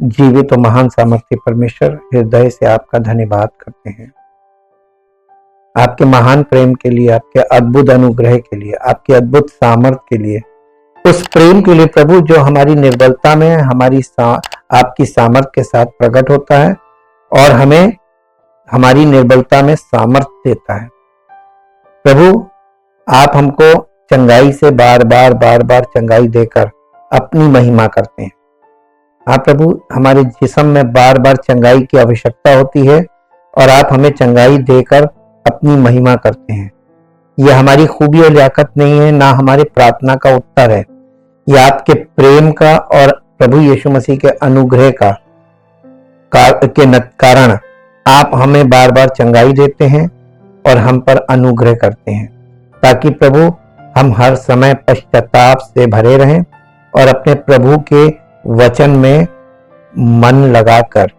जीवित और महान सामर्थ्य परमेश्वर, हृदय से आपका धन्यवाद करते हैं आपके महान प्रेम के लिए, आपके अद्भुत अनुग्रह के लिए, आपके अद्भुत सामर्थ्य के लिए, उस प्रेम के लिए प्रभु जो हमारी निर्बलता में आपकी सामर्थ्य के साथ प्रकट होता है और हमें हमारी निर्बलता में सामर्थ्य देता है। प्रभु आप हमको चंगाई से बार बार चंगाई देकर अपनी महिमा करते हैं। आप प्रभु हमारे जिस्म में बार बार चंगाई की आवश्यकता होती है और आप हमें चंगाई देकर अपनी महिमा करते हैं। यह हमारी खूबी और लियाकत नहीं है, ना हमारे प्रार्थना का उत्तर है, यह आपके प्रेम का और प्रभु यीशु मसीह के अनुग्रह के कारण आप हमें बार बार चंगाई देते हैं और हम पर अनुग्रह करते हैं, ताकि प्रभु हम हर समय पश्चाताप से भरे रहें और अपने प्रभु के वचन में मन लगाकर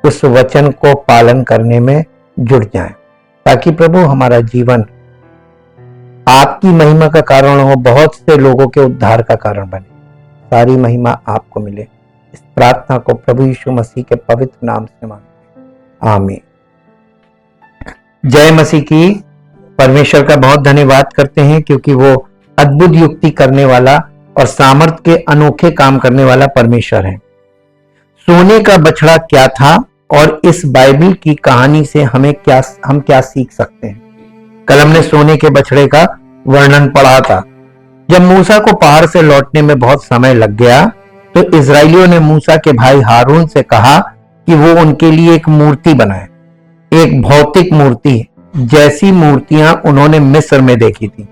उस वचन को पालन करने में जुट जाएं, ताकि प्रभु हमारा जीवन आपकी महिमा का कारण हो, बहुत से लोगों के उद्धार का कारण बने। सारी महिमा आपको मिले। इस प्रार्थना को प्रभु यीशु मसीह के पवित्र नाम से मांगते हैं, आमीन। जय मसीह की। परमेश्वर का बहुत धन्यवाद करते हैं क्योंकि वो अद्भुत युक्ति करने वाला और सामर्थ्य के अनोखे काम करने वाला परमेश्वर है। सोने का बछड़ा क्या था और इस बाइबल की कहानी से हम क्या सीख सकते हैं? कल हमने सोने के बछड़े का वर्णन पढ़ा था। जब मूसा को पहाड़ से लौटने में बहुत समय लग गया तो इजरायलियों ने मूसा के भाई हारून से कहा कि वो उनके लिए एक मूर्ति बनाए, एक भौतिक मूर्ति जैसी मूर्तियां उन्होंने मिस्र में देखी थी।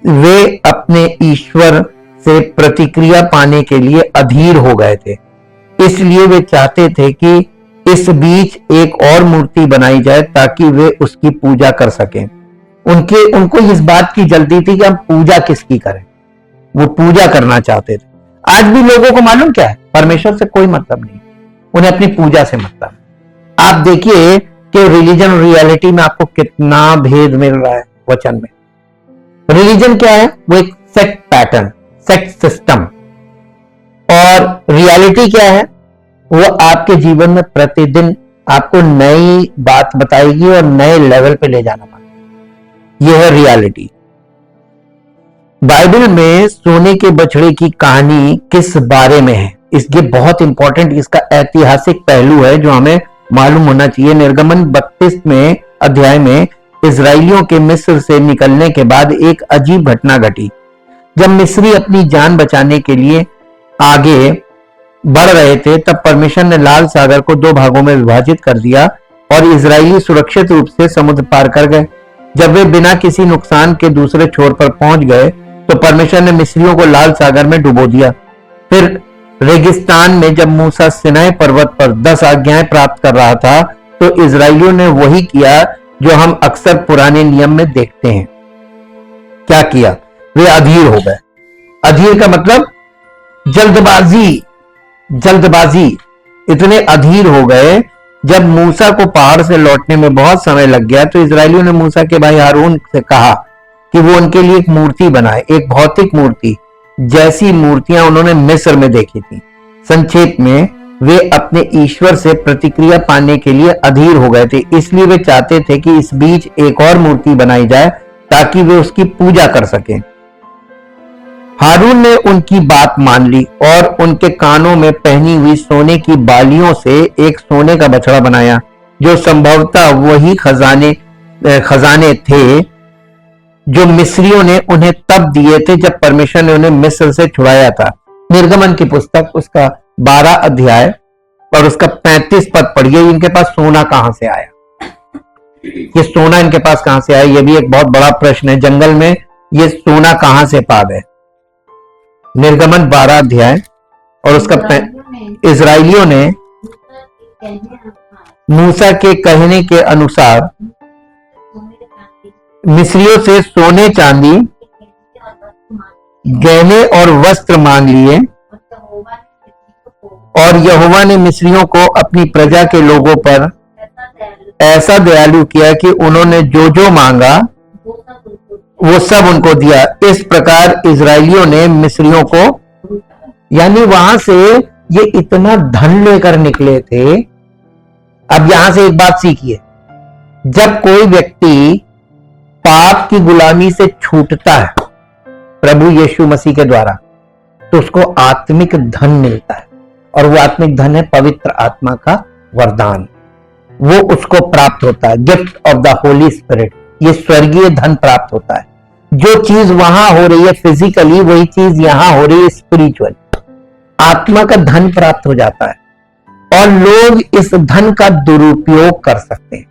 वे अपने ईश्वर से प्रतिक्रिया पाने के लिए अधीर हो गए थे, इसलिए वे चाहते थे कि इस बीच एक और मूर्ति बनाई जाए ताकि वे उसकी पूजा कर सकें। उनको इस बात की जल्दी थी कि हम पूजा किसकी करें, वो पूजा करना चाहते थे। आज भी लोगों को मालूम क्या है, परमेश्वर से कोई मतलब नहीं, उन्हें अपनी पूजा से मतलब। आप देखिए कि रिलीजन और रियलिटी में आपको कितना भेद मिल रहा है वचन में। रिलीजन क्या है? वो एक सेक्ट पैटर्न, सेक्ट सिस्टम। और रियलिटी क्या है? वो आपके जीवन में प्रतिदिन आपको नई बात बताएगी और नए लेवल पे ले जाना पड़ेगा। यह है रियलिटी। बाइबल में सोने के बछड़े की कहानी किस बारे में है? इसके बहुत इंपॉर्टेंट इसका ऐतिहासिक पहलू है जो हमें मालूम होना चाहिए। निर्गमन 32 में अध्याय में इजरायलियों के मिस्र से निकलने के बाद एक अजीब घटना घटी। जब मिस्री अपनी जान बचाने के लिए आगे बढ़ रहे थे तब परमेश्वर ने लाल सागर को 2 भागों में विभाजित कर दिया और इजरायली सुरक्षित रूप से समुद्र पार कर गए। जब वे बिना किसी नुकसान के दूसरे छोर पर पहुंच गए तो परमेश्वर ने मिस्रियों को लाल सागर में डुबो दिया। फिर रेगिस्तान में जब मूसा सिनाई पर्वत पर 10 आज्ञाएं प्राप्त कर रहा था तो इजरायलियों ने वही किया जो हम अक्सर पुराने नियम में देखते हैं। क्या किया? वे अधीर हो गए। अधीर का मतलब जल्दबाजी। इतने अधीर हो गए। जब मूसा को पहाड़ से लौटने में बहुत समय लग गया तो इजरायलियों ने मूसा के भाई हारून से कहा कि वो उनके लिए एक मूर्ति बनाए, एक भौतिक मूर्ति जैसी मूर्तियां उन्होंने मिस्र में देखी थी। संक्षेप में वे अपने ईश्वर से प्रतिक्रिया पाने के लिए अधीर हो गए थे, इसलिए वे चाहते थे कि इस बीच एक और मूर्ति बनाई जाए ताकि वे उसकी पूजा कर सकें। हारून ने उनकी बात मान ली और उनके कानों में पहनी हुई सोने की बालियों से एक सोने का बछड़ा बनाया जो संभवतः वही खजाने थे जो मिस्रियों ने उन्हें तब दिए थे जब परमेश्वर ने उन्हें मिस्र से छुड़ाया था। निर्गमन की पुस्तक उसका 12 अध्याय और उसका 35 पद पढ़िए। इनके पास सोना कहां से आया? ये सोना इनके पास कहां से आया? ये भी एक बहुत बड़ा प्रश्न है। जंगल में ये सोना कहां से पा गए? निर्गमन 12 अध्याय और उसका इजरायलियों ने मूसा के कहने के अनुसार मिस्रियों से सोने चांदी, गहने और वस्त्र मांग लिए और यहोवा ने मिस्रियों को अपनी प्रजा के लोगों पर ऐसा दयालु किया कि उन्होंने जो जो मांगा वो सब उनको दिया। इस प्रकार इजरायलियों ने मिस्रियों को, यानी वहां से ये इतना धन लेकर निकले थे। अब यहां से एक बात सीखिए, जब कोई व्यक्ति पाप की गुलामी से छूटता है प्रभु यीशु मसीह के द्वारा, तो उसको आत्मिक धन मिलता है, और वो आत्मिक धन है पवित्र आत्मा का वरदान। वो उसको प्राप्त होता है, gift of the Holi spirit. ये स्वर्गीय धन प्राप्त होता है। जो चीज वहां हो रही है फिजिकली, वही चीज यहां हो रही है स्पिरिचुअल। आत्मा का धन प्राप्त हो जाता है, और लोग इस धन का दुरुपयोग कर सकते हैं।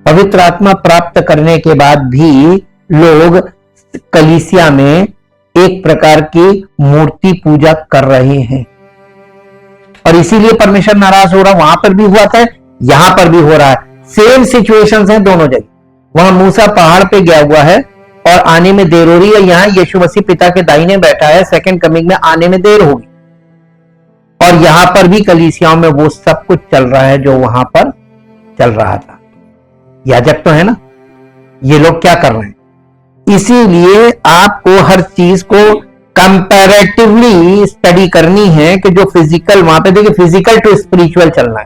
पवित्र आत्मा प्राप्त करने के बाद भी लोग कलीसिया में एक प्रकार की मूर्ति पूजा कर रहे हैं, और इसीलिए परमेश्वर नाराज हो रहा। वहां पर भी हुआ था, यहां पर भी हो रहा है। सेम सिचुएशंस हैं दोनों जगह। वहां मूसा पहाड़ पे गया हुआ है और आने में देर हो रही है, यहां यीशु मसीह पिता के दाहिने बैठा है, सेकंड कमिंग में आने में देर होगी। और यहां पर भी कलीसियाओं में वो सब कुछ चल रहा है जो वहां पर चल रहा था। याजक तो है ना, ये लोग क्या कर रहे हैं? इसीलिए आपको हर चीज को कंपैरेटिवली स्टडी करनी है कि जो फिजिकल, वहां पे देखिए फिजिकल टू स्पिरिचुअल चलना है,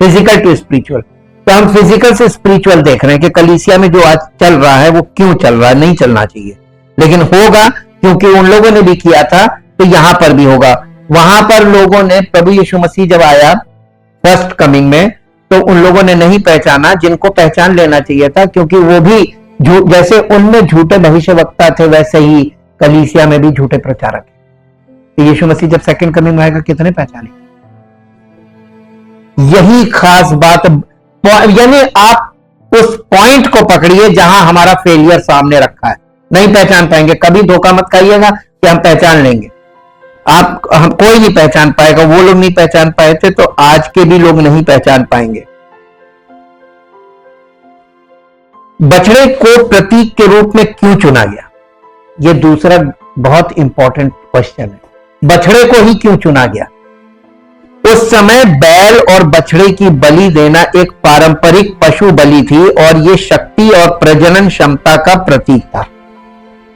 फिजिकल टू स्पिरिचुअल। तो हम फिजिकल से स्पिरिचुअल देख रहे हैं कि कलीसिया में जो आज चल रहा है वो क्यों चल रहा है, नहीं चलना चाहिए, लेकिन होगा क्योंकि उन लोगों ने भी किया था, तो यहां पर भी होगा। वहां पर लोगों ने, प्रभु यीशु मसीह जब आया फर्स्ट कमिंग में, तो उन लोगों ने नहीं पहचाना जिनको पहचान लेना चाहिए था, क्योंकि वो भी जैसे उनमें झूठे भविष्यवक्ता थे, वैसे ही कलीसिया में भी झूठे प्रचारक हैं। तो यीशु मसीह जब सेकंड कमिंग में आएगा, कितने पहचाने? यही खास बात, यानी आप उस पॉइंट को पकड़िए जहां हमारा फेलियर सामने रखा है। नहीं पहचान पाएंगे, कभी धोखा मत खाइएगा कि हम पहचान लेंगे। हम कोई नहीं पहचान पाएगा। वो लोग नहीं पहचान पाए थे, तो आज के भी लोग नहीं पहचान पाएंगे। बछड़े को प्रतीक के रूप में क्यों चुना गया? यह दूसरा बहुत इंपॉर्टेंट क्वेश्चन है। बछड़े को ही क्यों चुना गया? उस समय बैल और बछड़े की बलि देना एक पारंपरिक पशु बलि थी, और यह शक्ति और प्रजनन क्षमता का प्रतीक था।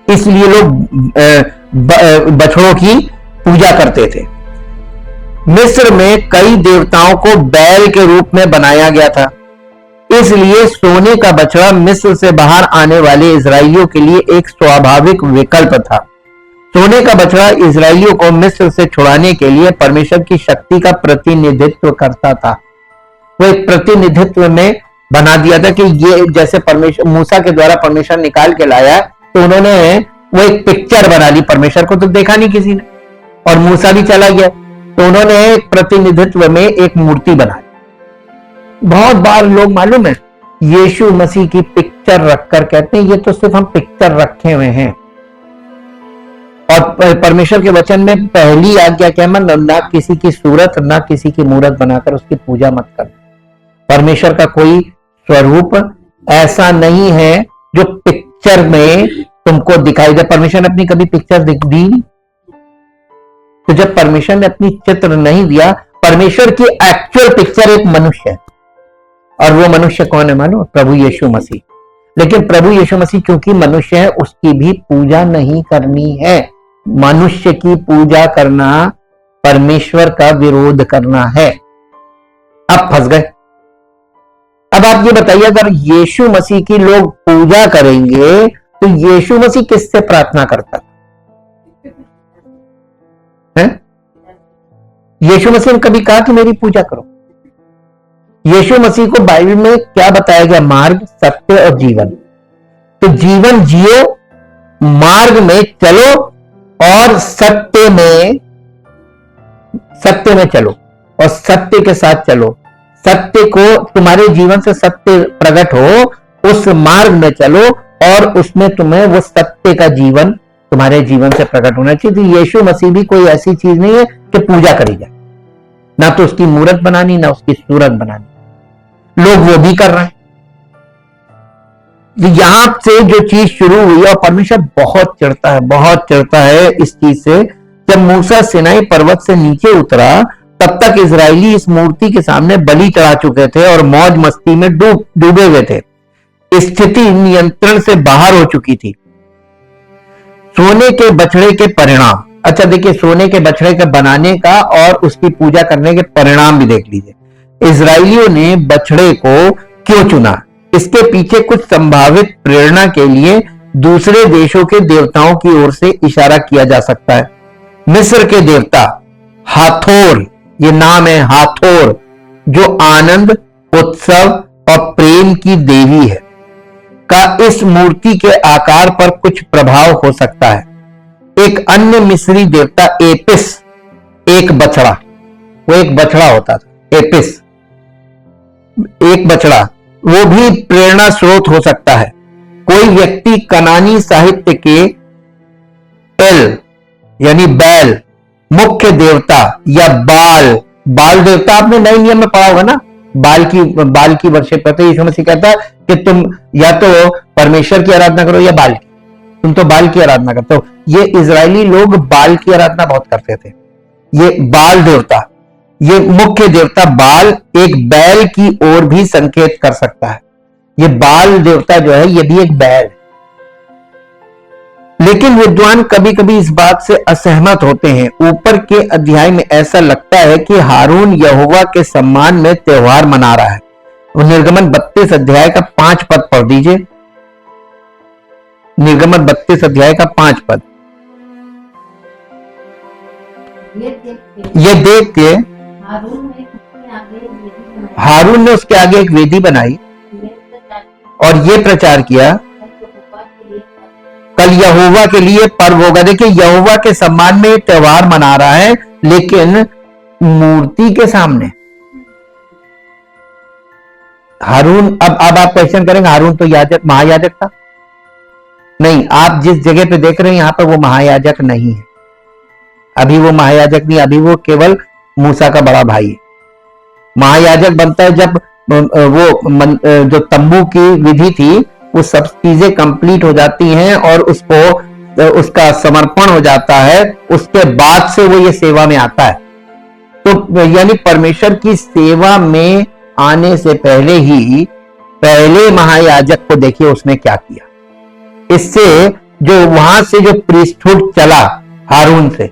इसलिए लोग बछड़ों की पूजा करते थे। मिस्र में कई देवताओं को बैल के रूप में बनाया गया था, इसलिए सोने का बछड़ा मिस्र से बाहर आने वाले इजरायलियों के लिए एक स्वाभाविक विकल्प था। सोने का बछड़ा इजरायलियों को मिस्र से छुड़ाने के लिए परमेश्वर की शक्ति का प्रतिनिधित्व करता था। वो एक प्रतिनिधित्व में बना दिया था कि ये जैसे परमेश्वर मूसा के द्वारा परमेश्वर निकाल के लाया, तो उन्होंने वो एक पिक्चर बना ली। परमेश्वर को तो देखा नहीं किसी ने, और मूसा भी चला गया, तो उन्होंने एक प्रतिनिधित्व में एक मूर्ति बनाई। बहुत बार लोग, मालूम है, यीशु मसीह की पिक्चर रखकर कहते हैं ये तो सिर्फ हम पिक्चर रखे हुए हैं। और परमेश्वर के वचन में पहली आज्ञा क्या है? ना किसी की सूरत, ना किसी की मूरत बनाकर उसकी पूजा मत कर। परमेश्वर का कोई स्वरूप ऐसा नहीं है जो पिक्चर में तुमको दिखाई दे। परमेश्वर ने अपनी कभी पिक्चर दी? तो जब परमेश्वर ने अपनी चित्र नहीं दिया, परमेश्वर की एक्चुअल पिक्चर एक मनुष्य है, और वो मनुष्य कौन है मालूम? प्रभु यीशु मसीह। लेकिन प्रभु यीशु मसीह क्योंकि मनुष्य है, उसकी भी पूजा नहीं करनी है। मनुष्य की पूजा करना परमेश्वर का विरोध करना है। अब फंस गए। अब आप ये बताइए, अगर यीशु मसीह की लोग पूजा करेंगे तो यीशु मसीह किससे प्रार्थना करता है? यीशु मसीह ने कभी कहा कि मेरी पूजा करो? यीशु मसीह को बाइबल में क्या बताया गया? मार्ग, सत्य और जीवन। तो जीवन जियो, मार्ग में चलो, और सत्य में चलो, और सत्य के साथ चलो। सत्य को, तुम्हारे जीवन से सत्य प्रकट हो, उस मार्ग में चलो, और उसमें तुम्हें वो सत्य का जीवन तुम्हारे जीवन से प्रकट होना चाहिए। तो यीशु मसीह भी कोई ऐसी चीज नहीं है कि पूजा करी जाए, ना तो उसकी मूरत बनानी, ना उसकी सूरत बनानी। लोग वो भी कर रहे हैं। यहां से जो चीज शुरू हुई, और परमेश्वर बहुत चिढ़ता है इस चीज से। जब मूसा सिनाई पर्वत से नीचे उतरा, तब तक इजरायली इस मूर्ति के सामने बलि चढ़ा चुके थे और मौज मस्ती में डूबे हुए थे। स्थिति नियंत्रण से बाहर हो चुकी थी। सोने के बछड़े के परिणाम, अच्छा देखिए, सोने के बछड़े के बनाने का और उसकी पूजा करने के परिणाम भी देख लीजिए। इजरायलियों ने बछड़े को क्यों चुना? इसके पीछे कुछ संभावित प्रेरणा के लिए दूसरे देशों के देवताओं की ओर से इशारा किया जा सकता है। मिस्र के देवता हाथोर, ये नाम है हाथोर, जो आनंद, उत्सव और प्रेम की देवी है, का इस मूर्ति के आकार पर कुछ प्रभाव हो सकता है। एक अन्य मिस्री देवता एपिस, एक बछड़ा, वो एक बछड़ा होता था, एपिस एक बछड़ा, वो भी प्रेरणा स्रोत हो सकता है। कोई व्यक्ति कनानी साहित्य के एल यानी बैल, मुख्य देवता या बाल, बाल देवता आपने नए नियम में पढ़ा होगा ना, बाल की वर्षिप करते। यीशु मसीह कहता है कि तुम या तो परमेश्वर की आराधना करो या बाल की, तुम तो बाल की आराधना करते हो। ये इजरायली लोग बाल की आराधना बहुत करते थे। ये बाल देवता, ये मुख्य देवता बाल एक बैल की ओर भी संकेत कर सकता है। ये बाल देवता जो है ये भी एक बैल है। लेकिन विद्वान कभी कभी इस बात से असहमत होते हैं। ऊपर के अध्याय में ऐसा लगता है कि हारून यहोवा के सम्मान में त्योहार मना रहा है। निर्गमन 32 अध्याय का 5 पद पढ़ दीजिए। निर्गमन 32 अध्याय का 5 पद। ये देख के हारून ने उसके आगे एक वेदी बनाई और ये प्रचार किया, कल यहोवा के लिए पर्व होगा। देखिए, यहोवा के सम्मान में त्योहार मना रहा है, लेकिन मूर्ति के सामने। हारून, अब आप क्वेश्चन करेंगे, हारून तो याजक, महायाजक था? नहीं, आप जिस जगह पे देख रहे हैं यहां पर वो महायाजक नहीं है। अभी वो महायाजक नहीं, अभी वो केवल मूसा का बड़ा भाई है। महायाजक बनता है जब वो जो तंबू की विधि थी वो सब चीजें कंप्लीट हो जाती हैं और उसका समर्पण हो जाता है, उसके बाद से वो ये सेवा में आता है। तो यानी परमेश्वर की सेवा में आने से पहले ही पहले महायाजक को देखिए उसने क्या किया। इससे जो वहां से जो प्रीस्टहुड चला हारून से,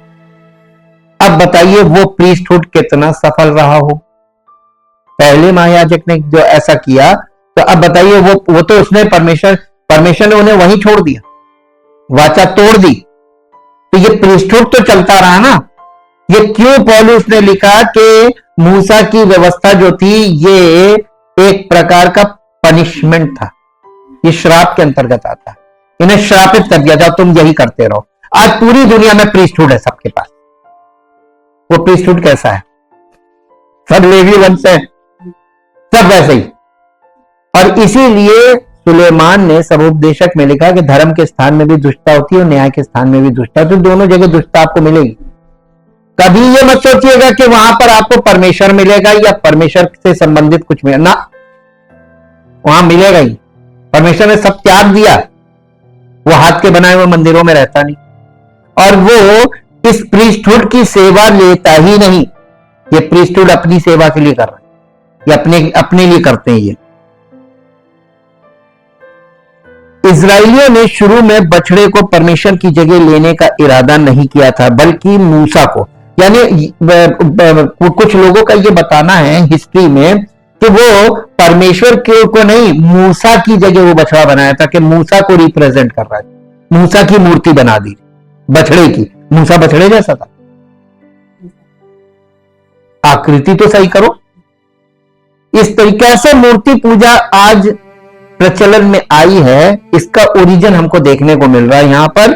अब बताइए वो प्रीस्टहुड कितना सफल रहा हो। पहले महायाजक ने जो ऐसा किया, तो अब बताइए वो तो उसने परमेश्वर ने उन्हें वहीं छोड़ दिया, वाचा तोड़ दी। तो ये प्रीस्टहुड तो चलता रहा ना। ये क्यों पौलुस ने लिखा कि मूसा की व्यवस्था जो थी ये एक प्रकार का पनिशमेंट था, ये श्राप के अंतर्गत आता है। इन्हें श्रापित कर दिया, जाओ तुम यही करते रहो। आज पूरी दुनिया में प्रीस्टहुड है सबके पास। वो प्रीस्टहुड कैसा है? सब लेवी वंश है, सब वैसे ही। और इसीलिए सुलेमान ने सबोपदेशक में लिखा कि धर्म के स्थान में भी दुष्टता होती है और न्याय के स्थान में भी दुष्टता। तो दोनों जगह दुष्टता आपको मिलेगी। कभी ये मत सोचिएगा कि वहां पर आपको परमेश्वर मिलेगा या परमेश्वर से संबंधित कुछ मिलेगा ना, वहां मिलेगा ही। परमेश्वर ने सब त्याग दिया, वो हाथ के बनाए हुए मंदिरों में रहता नहीं, और वो इस प्रीस्टहुड की सेवा लेता ही नहीं। ये प्रीस्टहुड अपनी सेवा के लिए कर रहा है, ये अपने लिए करते हैं। ये इजरायलियों ने शुरू में बछड़े को परमेश्वर की जगह लेने का इरादा नहीं किया था, बल्कि मूसा को। यानी कुछ लोगों का ये बताना है हिस्ट्री में कि वो परमेश्वर को नहीं, मूसा की जगह वो बछड़ा बनाया था कि मूसा को रिप्रेजेंट कर रहा है। मूसा की मूर्ति बना दी बछड़े की। मूसा बछड़े जैसा था, आकृति तो सही करो। इस तरीके से मूर्ति पूजा आज प्रचलन में आई है, इसका ओरिजिन हमको देखने को मिल रहा है यहां पर।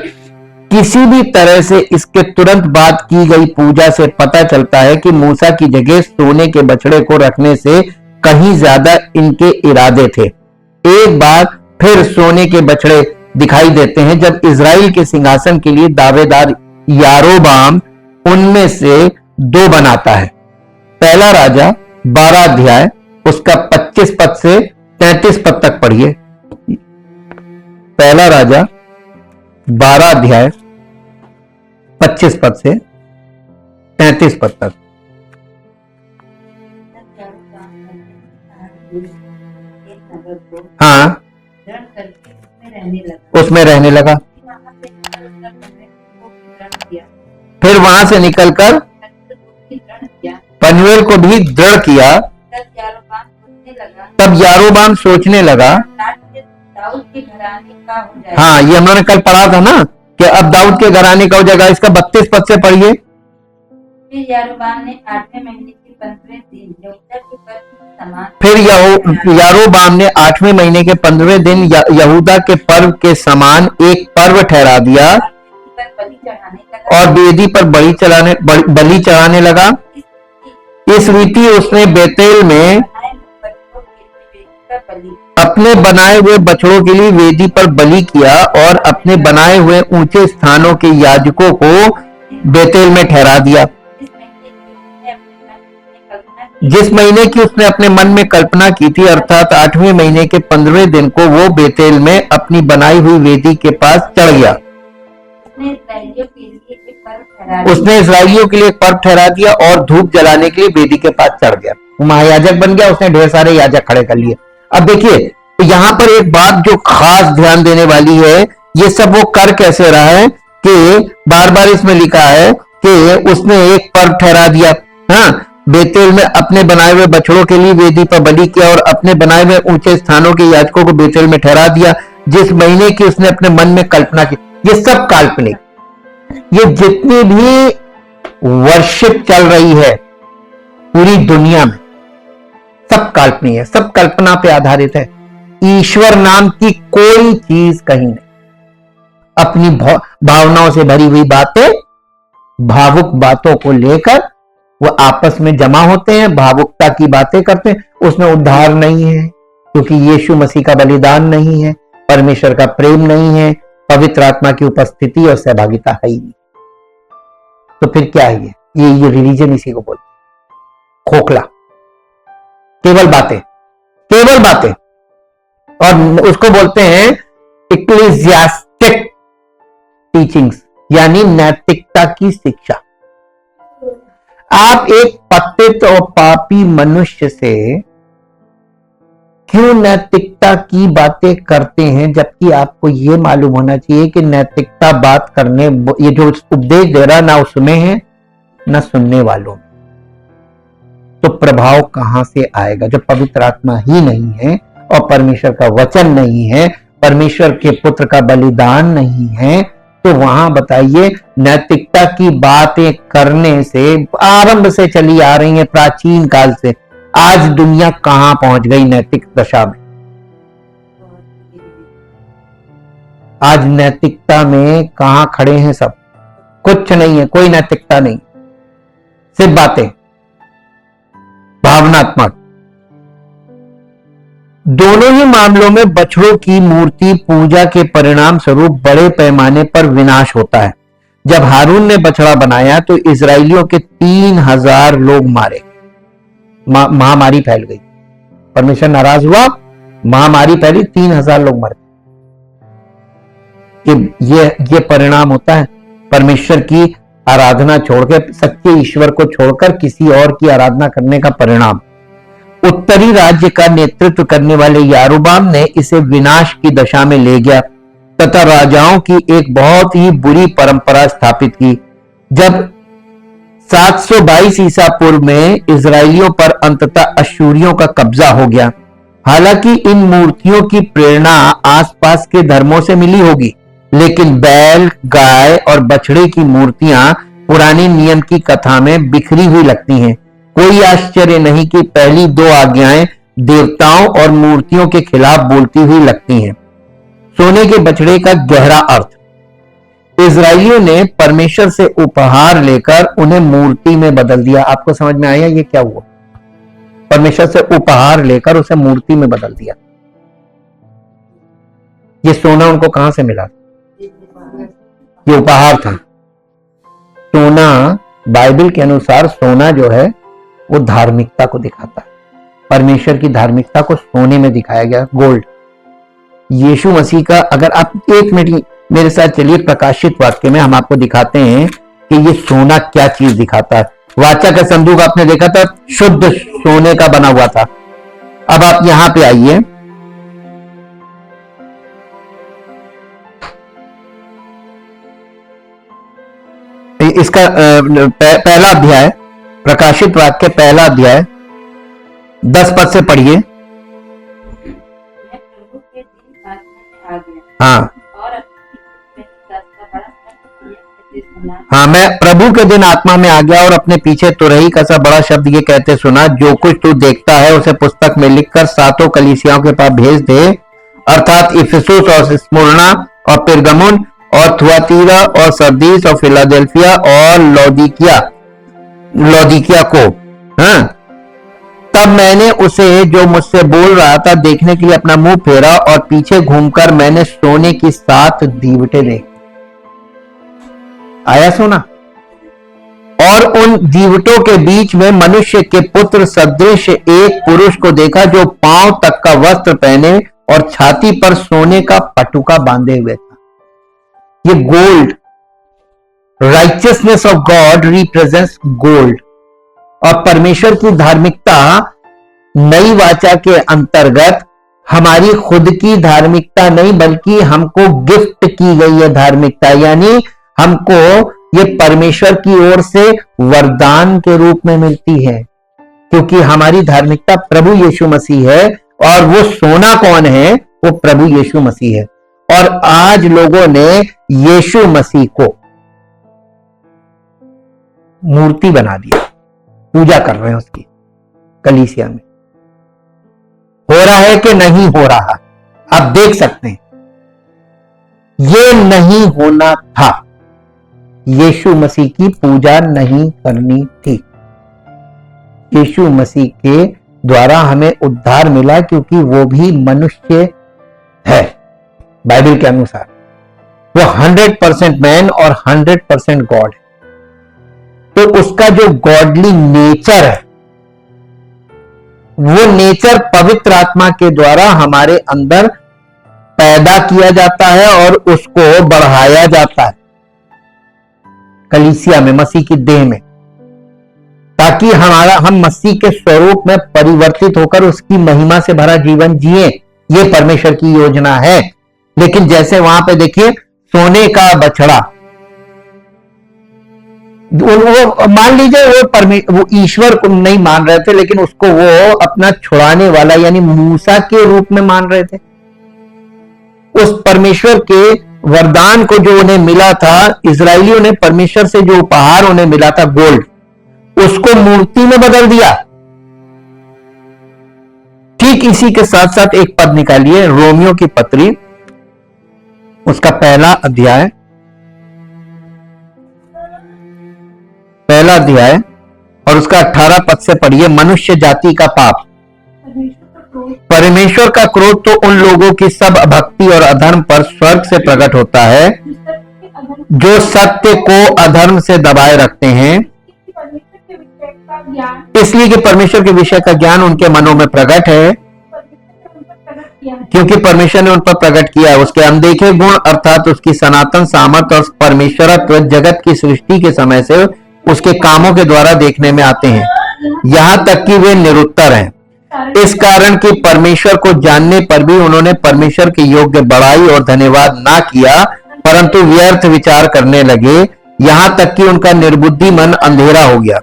किसी भी तरह से इसके तुरंत बाद की गई पूजा से पता चलता है कि मूसा की जगह सोने के बछड़े को रखने से कहीं ज्यादा इनके इरादे थे। एक बार फिर सोने के बछड़े दिखाई देते हैं जब इजराइल के सिंहासन के लिए दावेदार यारोबाम उनमें से 2 बनाता है। पहला राजा 12 अध्याय उसका 25 पद से 33 पद तक पढ़िए। पहला राजा 12 अध्याय 25 पद से 33 पद तक। हाँ, उसमें रहने लगा। फिर वहां से निकलकर पनूएल को भी दृढ़ किया। तब यारोबाम सोचने लगा, दाऊद के घराने का हो जाएगा। हाँ, ये हम लोगों ने कल पढ़ा था ना कि अब दाऊद के घराने का हो जाएगा। इसका 32 पद से पढ़िए। फिर यारोबाम ने 8वें महीने के 15वें दिन यहूदा के पर्व के समान फिर यारोबाम ने 8वें महीने के 15वें दिन यहूदा के पर्व के समान एक पर्व ठहरा दिया और वेदी पर बलि चढ़ाने लगा। इस रीति उसने बेतेल में अपने बनाए हुए बछड़ों के लिए वेदी पर बलि किया और अपने बनाए हुए ऊंचे स्थानों के याजकों को बेतेल में ठहरा दिया। जिस महीने की उसने अपने मन में कल्पना की थी, अर्थात 8वें महीने के 15वें दिन को वो बेतेल में अपनी बनाई हुई वेदी के पास चढ़ गया। उसने इस्राएलियों के लिए एक पर्व ठहरा दिया और धूप जलाने के लिए वेदी के पास चढ़ गया। वो महायाजक बन गया। उसने ढेर सारे याजक खड़े कर लिए। अब देखिए, तो यहां पर एक बात जो खास ध्यान देने वाली है, ये सब वो कर कैसे रहा है कि बार बार इसमें लिखा है कि उसने एक पर्व ठहरा दिया। हाँ, बेतेल में अपने बनाए हुए बछड़ों के लिए वेदी पर बलि किया और अपने बनाए हुए ऊंचे स्थानों के याजकों को बेतेल में ठहरा दिया। जिस महीने की उसने अपने मन में कल्पना की। ये सब काल्पनिक, ये जितनी भी वर्शिप चल रही है पूरी दुनिया में, सब काल्पनिक है, सब कल्पना पे आधारित है। ईश्वर नाम की कोई चीज कहीं नहीं। अपनी भावनाओं से भरी हुई बातें, भावुक बातों को लेकर वो आपस में जमा होते हैं, भावुकता की बातें करते हैं। उसमें उद्धार नहीं है क्योंकि यीशु मसीह का बलिदान नहीं है, परमेश्वर का प्रेम नहीं है, पवित्र आत्मा की उपस्थिति और सहभागिता है ही नहीं। तो फिर क्या है ये रिलीजन इसी को बोलते, खोखला, केवल बातें, केवल बातें। और उसको बोलते हैं इक्लेसियास्टिक टीचिंग्स, यानी नैतिकता की शिक्षा। आप एक पतित और पापी मनुष्य से क्यों नैतिकता की बातें करते हैं, जबकि आपको यह मालूम होना चाहिए कि नैतिकता बात करने, ये जो उपदेश दे रहा ना उसमें है ना सुनने वालों में। तो प्रभाव कहां से आएगा जब पवित्र आत्मा ही नहीं है और परमेश्वर का वचन नहीं है, परमेश्वर के पुत्र का बलिदान नहीं है। तो वहां बताइए, नैतिकता की बातें करने से आरंभ से चली आ रही है, प्राचीन काल से। आज दुनिया कहां पहुंच गई नैतिक दशा में? आज नैतिकता में कहां खड़े हैं सब? कुछ नहीं है, कोई नैतिकता नहीं, सिर्फ बातें, भावनात्मक। दोनों ही मामलों में बछड़ों की मूर्ति पूजा के परिणाम स्वरूप बड़े पैमाने पर विनाश होता है। जब हारून ने बछड़ा बनाया तो इजरायलियों के 3000 लोग मारे, महामारी फैल गई, परमेश्वर नाराज हुआ, महामारी फैली, 3000 लोग मर गए। ये परिणाम होता है परमेश्वर की आराधना छोड़कर, सच्चे ईश्वर को छोड़कर किसी और की आराधना करने का परिणाम। उत्तरी राज्य का नेतृत्व करने वाले यारोबाम ने इसे विनाश की दशा में ले गया तथा राजाओं की एक बहुत ही बुरी परंपरा स्थापित की। जब 722 ईसा पूर्व में इजरायलियों पर अंततः अश्शूरियों का कब्जा हो गया। हालांकि इन मूर्तियों की प्रेरणा आसपास के धर्मों से मिली होगी, लेकिन बैल, गाय और बछड़े की मूर्तियां पुराने नियम की कथा में बिखरी हुई लगती हैं। कोई आश्चर्य नहीं कि पहली 2 आज्ञाएं देवताओं और मूर्तियों के खिलाफ बोलती हुई लगती हैं। सोने के बछड़े का गहरा अर्थ, इजरायलियों ने परमेश्वर से उपहार लेकर उन्हें मूर्ति में बदल दिया। आपको समझ में आया ये क्या हुआ? परमेश्वर से उपहार लेकर उसे मूर्ति में बदल दिया। ये सोना उनको कहां से मिला? ये उपहार था। सोना, बाइबल के अनुसार सोना जो है वो धार्मिकता को दिखाता है। परमेश्वर की धार्मिकता को सोने में दिखाया गया, गोल्ड। यीशु मसीह का, अगर आप 1 मिनट मेरे साथ चलिए, प्रकाशित वाक्य में हम आपको दिखाते हैं कि ये सोना क्या चीज दिखाता है। वाचा का संदूक आपने देखा था, शुद्ध सोने का बना हुआ था। अब आप यहां पे आइए, इसका पहला अध्याय, प्रकाशित वाक्य पहला अध्याय 10 पद से पढ़िए। मैं प्रभु के दिन आत्मा में आ गया हाँ और अपने पीछे तुरही का सा बड़ा शब्द ये कहते सुना, हाँ, मैं प्रभु के दिन आत्मा में आ गया और अपने पीछे तुरही का सा बड़ा शब्द ये कहते सुना, जो कुछ तू देखता है उसे पुस्तक में लिखकर सातों कलीसियाओं के पास भेज दे, अर्थात इफिसुस और स्मुर्ना और पिरगमुन और थुआतीरा और सरदीस और फिलाडेल्फिया और लौदीकिया को। हाँ, तब मैंने उसे जो मुझसे बोल रहा था देखने के लिए अपना मुंह फेरा और पीछे घूमकर मैंने सोने की 7 दीवटें देखी। आया सोना? और उन दीवटों के बीच में मनुष्य के पुत्र सदृश एक पुरुष को देखा, जो पांव तक का वस्त्र पहने और छाती पर सोने का पटुका बांधे हुए था। ये gold, righteousness of God represents gold. और परमेश्वर की धार्मिकता नई वाचा के अंतर्गत हमारी खुद की धार्मिकता नहीं, बल्कि हमको गिफ्ट की गई है धार्मिकता, यानी हमको ये परमेश्वर की ओर से वरदान के रूप में मिलती है, क्योंकि हमारी धार्मिकता प्रभु यीशु मसीह है। और वो सोना कौन है? वो प्रभु यीशु मसीह है। और आज लोगों ने यीशु मसीह को मूर्ति बना दिया, पूजा कर रहे हैं उसकी कलीसिया में। हो रहा है कि नहीं हो रहा? आप देख सकते हैं, ये नहीं होना था। यीशु मसीह की पूजा नहीं करनी थी। यीशु मसीह के द्वारा हमें उद्धार मिला, क्योंकि वो भी मनुष्य है। बाइबल के अनुसार वो 100% मैन और 100% गॉड है। तो उसका जो गॉडली नेचर है, वो नेचर पवित्र आत्मा के द्वारा हमारे अंदर पैदा किया जाता है और उसको बढ़ाया जाता है कलीसिया में, मसीह की देह में, ताकि हम मसीह के स्वरूप में परिवर्तित होकर उसकी महिमा से भरा जीवन जिए। ये परमेश्वर की योजना है। लेकिन जैसे वहां पे देखिए, सोने का बछड़ा, वो मान लीजिए वो ईश्वर को नहीं मान रहे थे, लेकिन उसको वो अपना छुड़ाने वाला यानी मूसा के रूप में मान रहे थे। उस परमेश्वर के वरदान को जो उन्हें मिला था, इजरायलियों ने परमेश्वर से जो उपहार उन्हें मिला था गोल्ड, उसको मूर्ति में बदल दिया। ठीक इसी के साथ साथ एक पद निकालिए, रोमियो की पत्री, उसका पहला अध्याय और उसका 18 पद से पढ़िए। मनुष्य जाति का पाप, परमेश्वर का क्रोध तो उन लोगों की सब भक्ति और अधर्म पर स्वर्ग से प्रकट होता है, जो सत्य को अधर्म से दबाए रखते हैं, इसलिए कि परमेश्वर के विषय का ज्ञान उनके मनों में प्रकट है, क्योंकि परमेश्वर ने उन पर प्रकट किया है। उसके अनदेखे गुण अर्थात उसकी सनातन सामर्थ और परमेश्वरत्व जगत की सृष्टि के समय से उसके कामों के द्वारा देखने में आते हैं, यहां तक कि वे निरुत्तर हैं। इस कारण कि परमेश्वर को जानने पर भी उन्होंने परमेश्वर के योग्य बड़ाई और धन्यवाद ना किया, परंतु व्यर्थ विचार करने लगे, यहां तक कि उनका निर्बुद्धि मन अंधेरा हो गया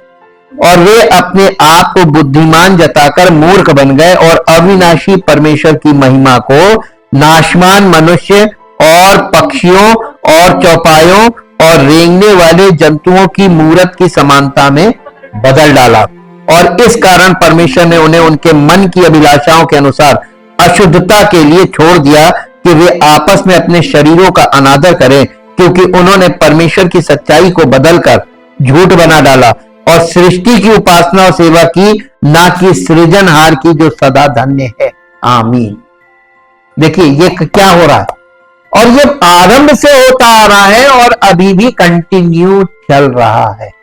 और वे अपने आप को बुद्धिमान जताकर मूर्ख बन गए और अविनाशी परमेश्वर की महिमा को नाशवान मनुष्य और पक्षियों और चौपायों और रेंगने वाले जंतुओं की मूरत की समानता में बदल डाला। और इस कारण परमेश्वर ने उन्हें उनके मन की अभिलाषाओं के अनुसार अशुद्धता के लिए छोड़ दिया कि वे आपस में अपने शरीरों का अनादर करें, क्योंकि उन्होंने परमेश्वर की सच्चाई को बदलकर झूठ बना डाला और सृष्टि की उपासना और सेवा की, ना कि सृजनहार की जो सदा धन्य है। आमीन। देखिए ये क्या हो रहा है, और ये आरंभ से होता आ रहा है और अभी भी कंटिन्यू चल रहा है।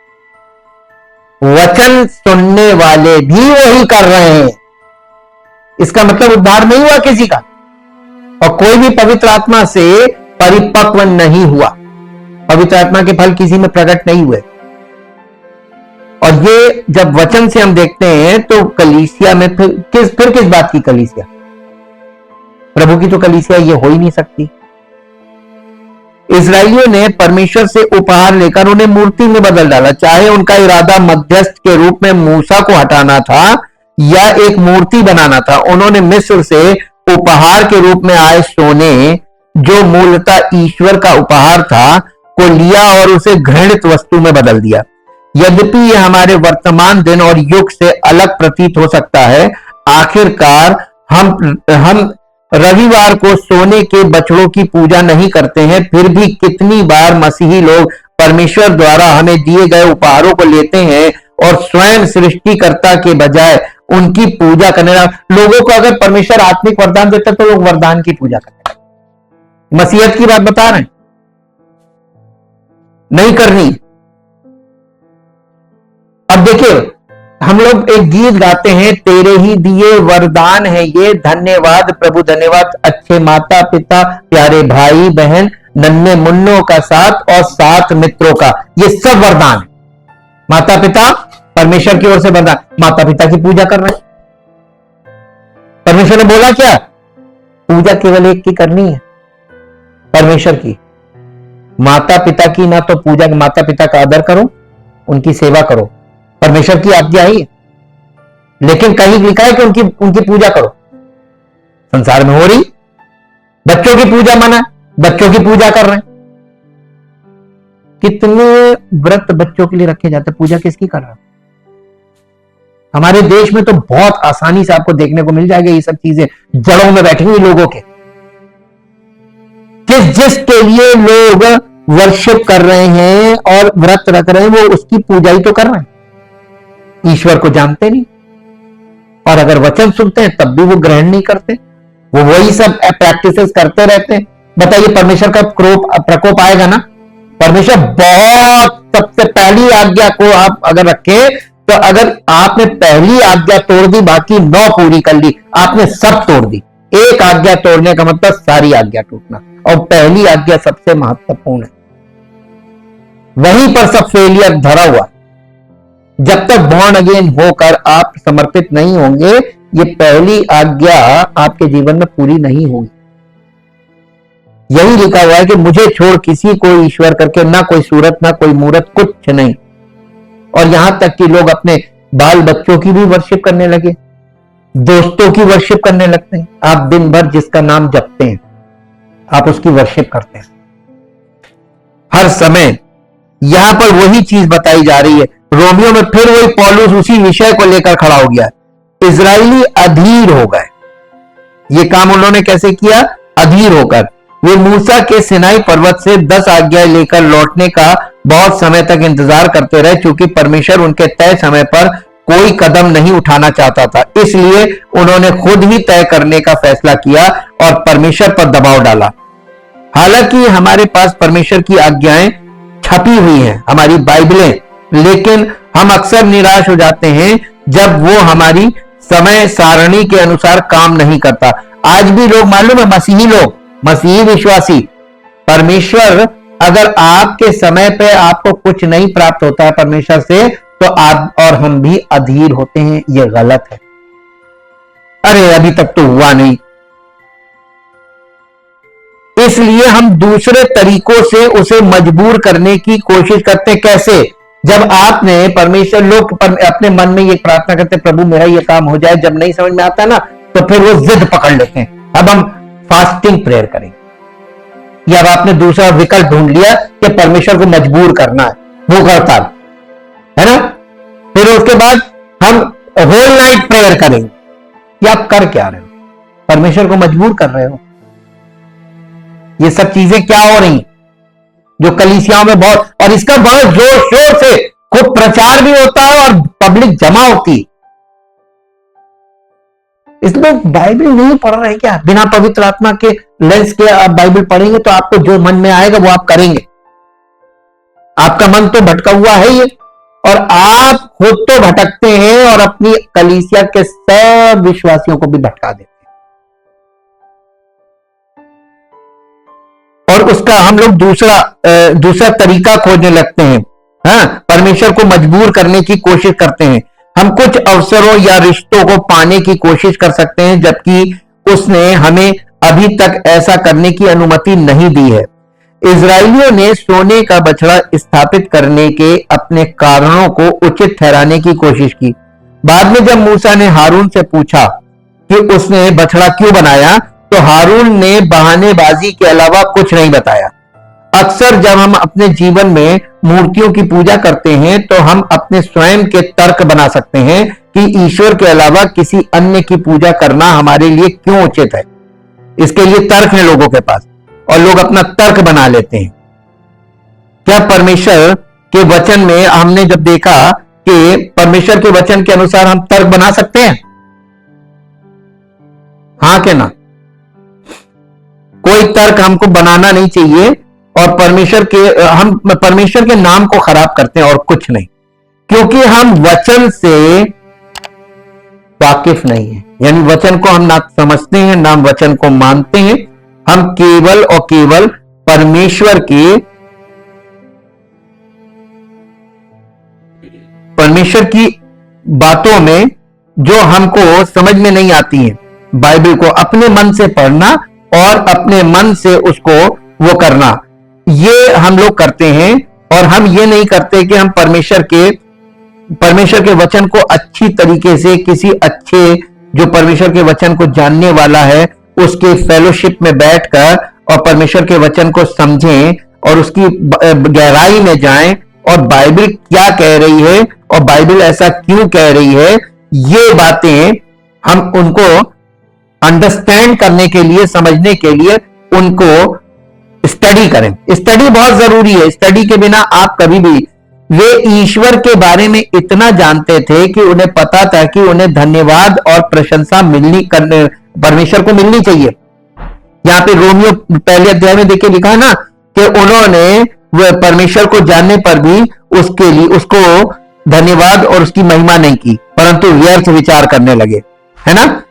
वचन सुनने वाले भी वही कर रहे हैं। इसका मतलब उद्धार नहीं हुआ किसी का, और कोई भी पवित्र आत्मा से परिपक्व नहीं हुआ। पवित्र आत्मा के फल किसी में प्रकट नहीं हुए। और ये जब वचन से हम देखते हैं तो कलीसिया में फिर किस बात की कलीसिया? प्रभु की तो कलीसिया ये हो ही नहीं सकती। इजरायलियों ने परमेश्वर से उपहार लेकर उन्हें मूर्ति में बदल डाला। चाहे उनका इरादा मध्यस्थ के रूप में मूसा को हटाना था या एक मूर्ति बनाना था, उन्होंने मिस्र से उपहार के रूप में आए सोने, जो मूलतः ईश्वर का उपहार था, को लिया और उसे घृणित वस्तु में बदल दिया। यद्यपि यह हमारे वर्तमान दिन और युग से अलग प्रतीत हो सकता है, आखिरकार हम रविवार को सोने के बछड़ों की पूजा नहीं करते हैं। फिर भी कितनी बार मसीही लोग परमेश्वर द्वारा हमें दिए गए उपहारों को लेते हैं और स्वयं सृष्टिकर्ता के बजाय उनकी पूजा करने लगे। लोगों को अगर परमेश्वर आत्मिक वरदान देता तो लोग वरदान की पूजा करते हैं। मसीहत की बात बता रहे हैं, नहीं करनी। अब देखिए, हम लोग एक गीत गाते हैं, तेरे ही दिए वरदान है ये, धन्यवाद प्रभु धन्यवाद, अच्छे माता पिता, प्यारे भाई बहन, नन्हे मुन्नों का साथ और सात मित्रों का, ये सब वरदान है। माता पिता परमेश्वर की ओर से वरदान, माता पिता की पूजा कर रहे हैं। परमेश्वर ने बोला क्या? पूजा केवल एक की करनी है, परमेश्वर की। माता पिता की ना तो पूजा, माता पिता का आदर करो, उनकी सेवा करो, परमेश्वर की आज्ञा ही है। लेकिन कहीं लिखा है कि उनकी पूजा करो। संसार में हो रही, बच्चों की पूजा मना, बच्चों की पूजा कर रहे हैं। कितने व्रत बच्चों के लिए रखे जाते हैं, पूजा किसकी कर रहे हैं? हमारे देश में तो बहुत आसानी से आपको देखने को मिल जाएगा ये सब चीजें जड़ों में बैठी हुई लोगों के। जिसके लिए लोग वर्शिप कर रहे हैं और व्रत रख रहे हैं, वो उसकी पूजा ही तो कर रहे हैं, ईश्वर को जानते नहीं। और अगर वचन सुनते हैं तब भी वो ग्रहण नहीं करते, वो वही सब प्रैक्टिसेस करते रहते हैं। बताइए, परमेश्वर का प्रकोप आएगा ना? परमेश्वर बहुत, सबसे पहली आज्ञा को आप अगर रखें तो अगर आपने पहली आज्ञा तोड़ दी, बाकी 9 पूरी कर ली, आपने सब तोड़ दी। एक आज्ञा तोड़ने का मतलब सारी आज्ञा टूटना, और पहली आज्ञा सबसे महत्वपूर्ण है। वहीं पर सब फेलियर धरा हुआ। जब तक बॉर्न अगेन होकर आप समर्पित नहीं होंगे, ये पहली आज्ञा आपके जीवन में पूरी नहीं होगी। यही लिखा हुआ है कि मुझे छोड़ किसी को ईश्वर करके, ना कोई सूरत ना कोई मूरत, कुछ नहीं। और यहां तक कि लोग अपने बाल बच्चों की भी वर्शिप करने लगे, दोस्तों की वर्शिप करने लगते हैं। आप दिन भर जिसका नाम जपते हैं, आप उसकी वर्शिप करते हैं हर समय। यहां पर वही चीज बताई जा रही है। रोमियो में फिर वही पौलुस उसी विषय को लेकर खड़ा हो गया। इजरायली अधीर हो गए। ये काम उन्होंने कैसे किया? अधीर होकर। वे मूसा के सिनाई पर्वत से 10 आज्ञाएं लेकर लौटने का बहुत समय तक इंतजार करते रहे, क्योंकि परमेश्वर उनके तय समय पर कोई कदम नहीं उठाना चाहता था। इसलिए उन्होंने खुद ही तय करने का फैसला किया और परमेश्वर पर दबाव डाला। हालांकि हमारे पास परमेश्वर की आज्ञाएं छपी हुई हैं, हमारी बाइबलें, लेकिन हम अक्सर निराश हो जाते हैं जब वो हमारी समय सारणी के अनुसार काम नहीं करता। आज भी लोग, मालूम है, मसीही लोग, मसीही विश्वासी, परमेश्वर अगर आपके समय पे आपको कुछ नहीं प्राप्त होता है परमेश्वर से, तो आप और हम भी अधीर होते हैं। यह गलत है। अरे अभी तक तो हुआ नहीं, इसलिए हम दूसरे तरीकों से उसे मजबूर करने की कोशिश करते। कैसे? जब आपने परमेश्वर, लोग अपने मन में ये प्रार्थना करते, प्रभु मेरा ये काम हो जाए, जब नहीं समझ में आता ना तो फिर वो जिद पकड़ लेते हैं, अब हम फास्टिंग प्रेयर करेंगे। या अब आपने दूसरा विकल्प ढूंढ लिया कि परमेश्वर को मजबूर करना है, भूख हड़ताल, है ना? फिर उसके बाद हम होल नाइट प्रेयर करेंगे। या आप कर क्या रहे हो? परमेश्वर को मजबूर कर रहे हो। ये सब चीजें क्या हो रही जो कलीसियाओं में बहुत, और इसका बहुत जोर शोर से खूब प्रचार भी होता है और पब्लिक जमा होती है। इसमें बाइबल नहीं पढ़ रहे क्या? बिना पवित्र आत्मा के लेंस के आप बाइबल पढ़ेंगे तो आपको जो मन में आएगा वो आप करेंगे। आपका मन तो भटका हुआ है ये, और आप खुद तो भटकते हैं और अपनी कलीसिया के सब विश्वासियों को भी भटका देते हैं। और उसका हम लोग दूसरा तरीका खोजने लगते हैं। हाँ, परमेश्वर को मजबूर करने की कोशिश करते हैं। हम कुछ अवसरों या रिश्तों को पाने की कोशिश कर सकते हैं, जबकि उसने हमें अभी तक ऐसा करने की अनुमति नहीं दी है। इजरायलियों ने सोने का बछड़ा स्थापित करने के अपने कारणों को उचित ठहराने की कोशिश की। बाद में जब मूसा ने हारून से पूछा कि उसने बछड़ा क्यों बनाया, तो हारून ने बहानेबाजी के अलावा कुछ नहीं बताया। अक्सर जब हम अपने जीवन में मूर्तियों की पूजा करते हैं तो हम अपने स्वयं के तर्क बना सकते हैं कि ईश्वर के अलावा किसी अन्य की पूजा करना हमारे लिए क्यों उचित है। इसके लिए तर्क है लोगों के पास और लोग अपना तर्क बना लेते हैं। क्या परमेश्वर के वचन में हमने जब देखा कि परमेश्वर के वचन के अनुसार हम तर्क बना सकते हैं? हाँ के ना? कोई तर्क हमको बनाना नहीं चाहिए और हम परमेश्वर के नाम को खराब करते हैं और कुछ नहीं, क्योंकि हम वचन से वाकिफ नहीं है। यानी वचन को हम ना समझते हैं ना वचन को मानते हैं। हम केवल और केवल परमेश्वर की बातों में जो हमको समझ में नहीं आती है, बाइबल को अपने मन से पढ़ना और अपने मन से उसको वो करना, ये हम लोग करते हैं। और हम ये नहीं करते कि हम परमेश्वर के वचन को अच्छी तरीके से किसी अच्छे जो परमेश्वर के वचन को जानने वाला है उसके फेलोशिप में बैठकर और परमेश्वर के वचन को समझें और उसकी गहराई में जाएं और बाइबल क्या कह रही है और बाइबल ऐसा क्यों कह रही है, ये बातें हम उनको अंडरस्टैंड करने के लिए, समझने के लिए उनको स्टडी करें। स्टडी बहुत जरूरी है। स्टडी के बिना आप कभी भी, वे ईश्वर के बारे में इतना जानते थे कि उन्हें पता था कि उन्हें धन्यवाद और प्रशंसा परमेश्वर को मिलनी चाहिए। यहां पे रोमियो पहले अध्याय में देखिए लिखा है ना कि उन्होंने परमेश्वर को जानने पर भी उसके लिए उसको धन्यवाद और उसकी महिमा नहीं की, परंतु व्यर्थ विचार करने लगे, है ना।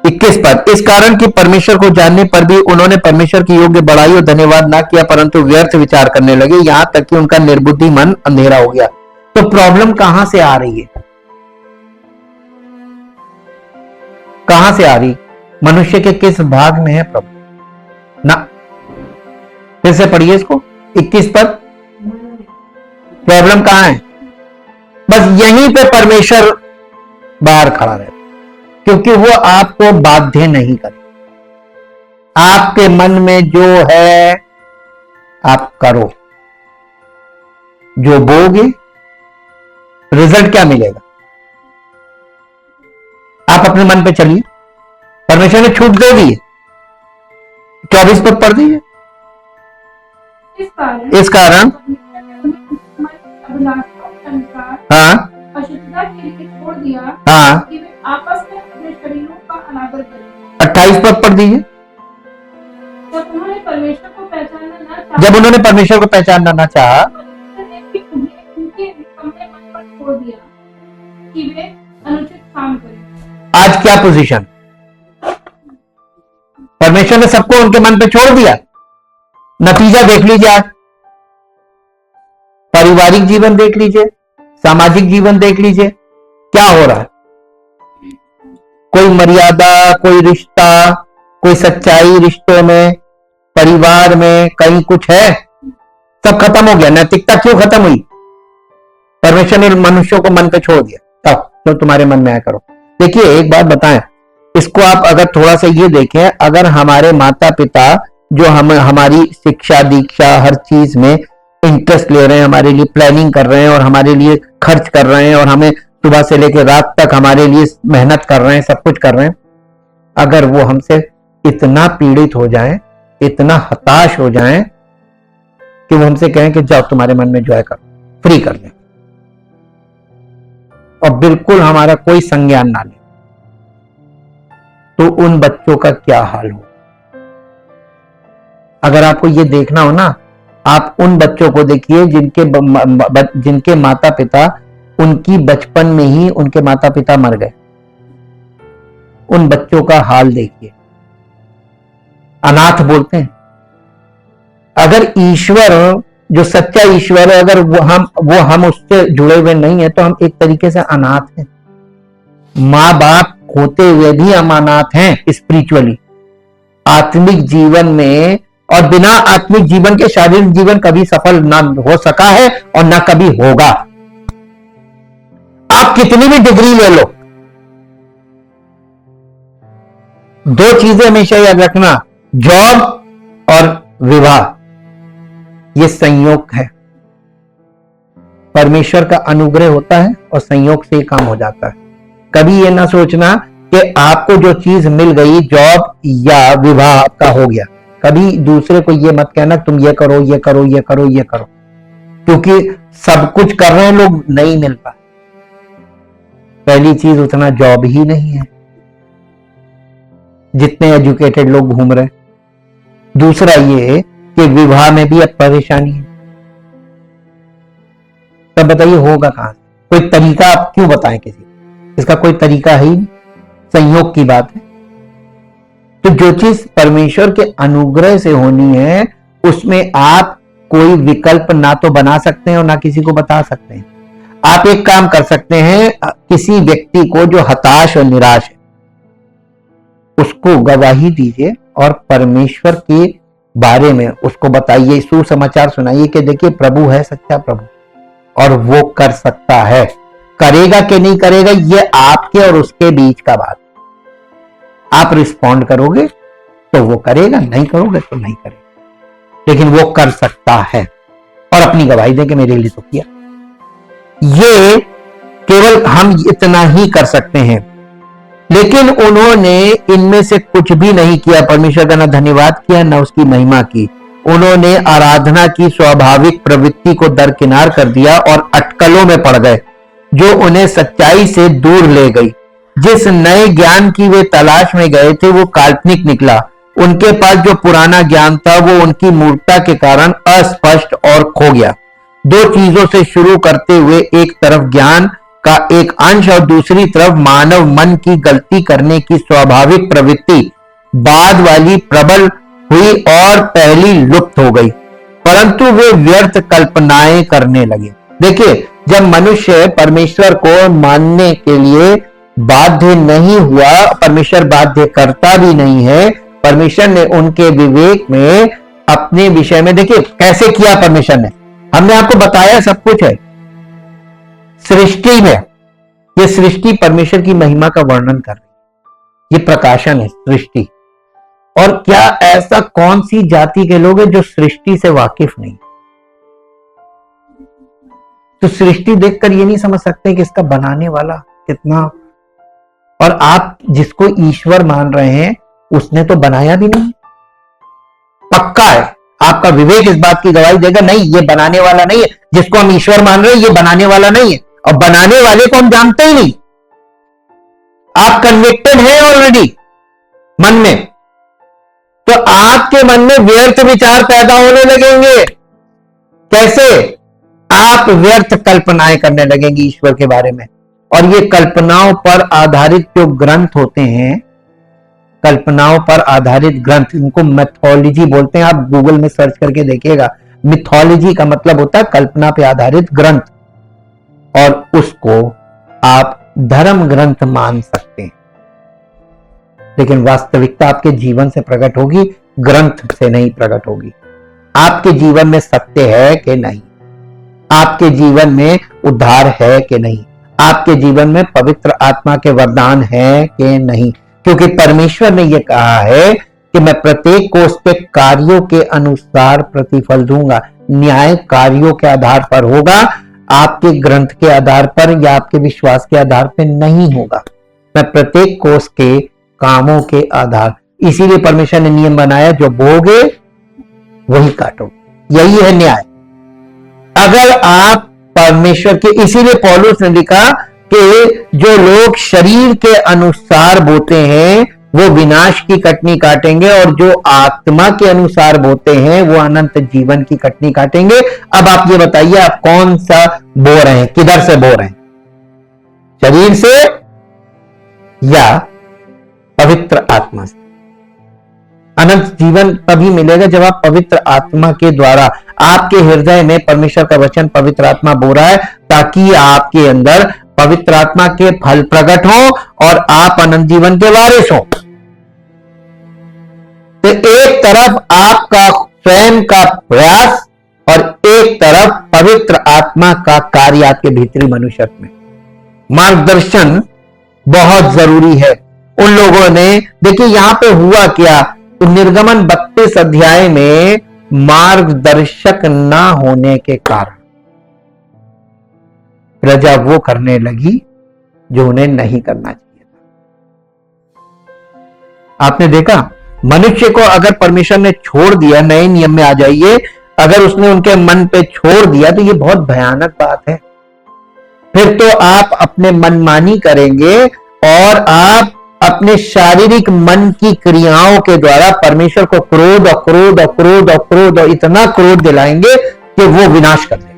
21 पद, इस कारण कि परमेश्वर को जानने पर भी उन्होंने परमेश्वर की योग्य बड़ाई और धन्यवाद ना किया, परंतु व्यर्थ विचार करने लगे, यहां तक कि उनका निर्बुद्धि मन अंधेरा हो गया। तो प्रॉब्लम कहां से आ रही है? कहां से आ रही? मनुष्य के किस भाग में है प्रॉब्लम? ना, फिर से पढ़िए इसको 21 पद। प्रॉब्लम कहां है? बस यहीं पे परमेश्वर बाहर खड़ा रहे, क्योंकि वो आपको बाध्य नहीं करे। आपके मन में जो है आप करो, जो बोगे रिजल्ट क्या मिलेगा? आप अपने मन पे चलिए, परमेश्वर ने छूट दे दी है। 24 पद पढ़ दीजिए। इस कारण हाँ अशुद्धता के लिए छोड़ दिया हाँ कि वे आपस में अपने शरीरों का अनादर करें। 28 पद पढ़ दीजिए। जब उन्होंने परमेश्वर को पहचानना न चाहा, उन्हें उनके निकम्मे मन पर छोड़ दिया कि वे अनुचित काम करें। आज क्या पोजीशन? परमेश्वर ने सबको उनके मन पे छोड़ दिया। नतीजा देख लीजिए, आज पारिवारिक जीवन देख लीजिए, सामाजिक जीवन देख लीजिए, क्या हो रहा है। कोई मर्यादा, कोई रिश्ता, कोई सच्चाई रिश्तों में, परिवार में कहीं कुछ है? सब खत्म हो गया। नैतिकता क्यों खत्म हुई? परमेश्वर ने मनुष्यों को मन पे छोड़ दिया। तो तुम्हारे मन में आया करो। देखिए एक बात बताएं, इसको आप अगर थोड़ा सा ये देखें, अगर हमारे माता पिता जो हमारी शिक्षा दीक्षा हर चीज में इंटरेस्ट ले रहे हैं, हमारे लिए प्लानिंग कर रहे हैं और हमारे लिए खर्च कर रहे हैं और हमें सुबह से लेकर रात तक हमारे लिए मेहनत कर रहे हैं, सब कुछ कर रहे हैं, अगर वो हमसे इतना पीड़ित हो जाएं, इतना हताश हो जाएं कि वो हमसे कहें कि जाओ तुम्हारे मन में जो है करो, फ्री कर दें, और बिल्कुल हमारा कोई संज्ञान ना ले, तो उन बच्चों का क्या हाल हो। अगर आपको ये देखना हो ना, आप उन बच्चों को देखिए जिनके माता पिता उनकी बचपन में ही उनके माता पिता मर गए। उन बच्चों का हाल देखिए, अनाथ बोलते हैं। अगर ईश्वर जो सच्चा ईश्वर है, अगर वो हम उससे जुड़े हुए नहीं है, तो हम एक तरीके से अनाथ हैं। माँ बाप होते हुए भी हम अनाथ हैं। स्पिरिचुअली, आत्मिक जीवन में और बिना आत्मिक जीवन के शारीरिक जीवन कभी सफल ना हो सका है और ना कभी होगा। आप कितनी भी डिग्री ले लो, दो चीजें हमेशा याद रखना, जॉब और विवाह, ये संयोग है। परमेश्वर का अनुग्रह होता है और संयोग से ही काम हो जाता है। कभी ये ना सोचना कि आपको जो चीज मिल गई, जॉब या विवाह का हो गया, कभी दूसरे को ये मत कहना तुम ये करो ये करो ये करो ये करो, क्योंकि सब कुछ कर रहे हैं लोग, नहीं मिल पा। पहली चीज उतना जॉब ही नहीं है जितने एजुकेटेड लोग घूम रहे हैं। दूसरा ये कि विवाह में भी अब परेशानी है। तब बताइए होगा कहां से? कोई तरीका आप क्यों बताएं किसी, इसका कोई तरीका ही नहीं, संयोग की बात है। तो जो चीज परमेश्वर के अनुग्रह से होनी है उसमें आप कोई विकल्प ना तो बना सकते हैं और ना किसी को बता सकते हैं। आप एक काम कर सकते हैं, किसी व्यक्ति को जो हताश और निराश है उसको गवाही दीजिए और परमेश्वर के बारे में उसको बताइए, सुसमाचार सुनाइए कि देखिए प्रभु है सच्चा प्रभु और वो कर सकता है। करेगा कि नहीं करेगा ये आपके और उसके बीच का बात। आप रिस्पॉन्ड करोगे तो वो करेगा, नहीं करोगे तो नहीं करेगा, लेकिन वो कर सकता है और अपनी गवाही दे के मेरे लिए तो किया। ये केवल हम इतना ही कर सकते हैं, लेकिन उन्होंने इनमें से कुछ भी नहीं किया। परमेश्वर का ना धन्यवाद किया ना उसकी महिमा की। उन्होंने आराधना की स्वाभाविक प्रवृत्ति को दरकिनार कर दिया और अटकलों में पड़ गए जो उन्हें सच्चाई से दूर ले गई। जिस नए ज्ञान की वे तलाश में गए थे वो काल्पनिक निकला। उनके पास जो पुराना ज्ञान था वो उनकी मूर्खता के कारण अस्पष्ट और खो गया। दो चीजों से शुरू करते हुए एक तरफ ज्ञान का एक अंश और दूसरी तरफ मानव मन की गलती करने की स्वाभाविक प्रवृत्ति बाद वाली प्रबल हुई और पहली लुप्त हो गई, परंतु वे व्यर्थ कल्पनाएं करने लगे। देखिए, जब मनुष्य परमेश्वर को मानने के लिए बाध्य नहीं हुआ, परमेश्वर बाध्य करता भी नहीं है, परमेश्वर ने उनके विवेक में अपने विषय में, देखिए कैसे किया परमेश्वर ने, हमने आपको बताया, सब कुछ है सृष्टि में। ये सृष्टि परमेश्वर की महिमा का वर्णन कर रही है, ये प्रकाशन है सृष्टि। और क्या ऐसा कौन सी जाति के लोग हैं जो सृष्टि से वाकिफ नहीं? तो सृष्टि देखकर ये नहीं समझ सकते कि इसका बनाने वाला कितना, और आप जिसको ईश्वर मान रहे हैं उसने तो बनाया भी नहीं। पक्का है आपका विवेक इस बात की गवाही देगा, नहीं ये बनाने वाला नहीं है, जिसको हम ईश्वर मान रहे हैं ये बनाने वाला नहीं है, और बनाने वाले को हम जानते ही नहीं। आप कन्विक्टेड हैं ऑलरेडी मन में, तो आपके मन में व्यर्थ विचार पैदा होने लगेंगे। कैसे? आप व्यर्थ कल्पनाएं करने लगेंगे ईश्वर के बारे में। और ये कल्पनाओं पर आधारित जो ग्रंथ होते हैं, कल्पनाओं पर आधारित ग्रंथ, इनको मिथोलॉजी बोलते हैं। आप गूगल में सर्च करके देखिएगा, मिथोलॉजी का मतलब होता है कल्पना पे आधारित ग्रंथ, और उसको आप धर्म ग्रंथ मान सकते हैं, लेकिन वास्तविकता आपके जीवन से प्रकट होगी, ग्रंथ से नहीं प्रकट होगी। आपके जीवन में सत्य है कि नहीं, आपके जीवन में उद्धार है कि नहीं, आपके जीवन में पवित्र आत्मा के वरदान है कि नहीं, क्योंकि परमेश्वर ने यह कहा है कि मैं प्रत्येक को उसके कार्यों के अनुसार प्रतिफल दूंगा। न्याय कार्यों के आधार पर होगा, आपके ग्रंथ के आधार पर या आपके विश्वास के आधार पर नहीं होगा। मैं प्रत्येक को उसके कामों के आधार, इसीलिए परमेश्वर ने नियम बनाया, जो बोगे वही काटो, यही है न्याय। अगर आप परमेश्वर के, इसीलिए पौलुस ने लिखा कि जो लोग शरीर के अनुसार बोते हैं वो विनाश की कटनी काटेंगे, और जो आत्मा के अनुसार बोते हैं वो अनंत जीवन की कटनी काटेंगे। अब आप ये बताइए, आप कौन सा बो रहे हैं, किधर से बो रहे हैं, शरीर से या पवित्र आत्मा से? अनंत जीवन तभी मिलेगा जब आप पवित्र आत्मा के द्वारा, आपके हृदय में परमेश्वर का वचन पवित्र आत्मा बो रहा है, ताकि आपके अंदर पवित्र आत्मा के फल प्रकट हो और आप अनंत जीवन के वारिस हो। तो एक तरफ आपका स्वयं का प्रयास और एक तरफ पवित्र आत्मा का कार्य आपके भीतरी मनुष्य में। मार्गदर्शन बहुत जरूरी है। उन लोगों ने, देखिए यहां पे हुआ क्या, तो निर्गमन 32 अध्याय में मार्गदर्शक ना होने के कारण प्रजा वो करने लगी जो उन्हें नहीं करना चाहिए था। आपने देखा, मनुष्य को अगर परमेश्वर ने छोड़ दिया, नए नियम में आ जाइए, अगर उसने उनके मन पे छोड़ दिया तो ये बहुत भयानक बात है। फिर तो आप अपने मनमानी करेंगे और आप अपने शारीरिक मन की क्रियाओं के द्वारा परमेश्वर को क्रोध और क्रोध और क्रोध और क्रोध और इतना क्रोध दिलाएंगे कि वो विनाश कर देगा।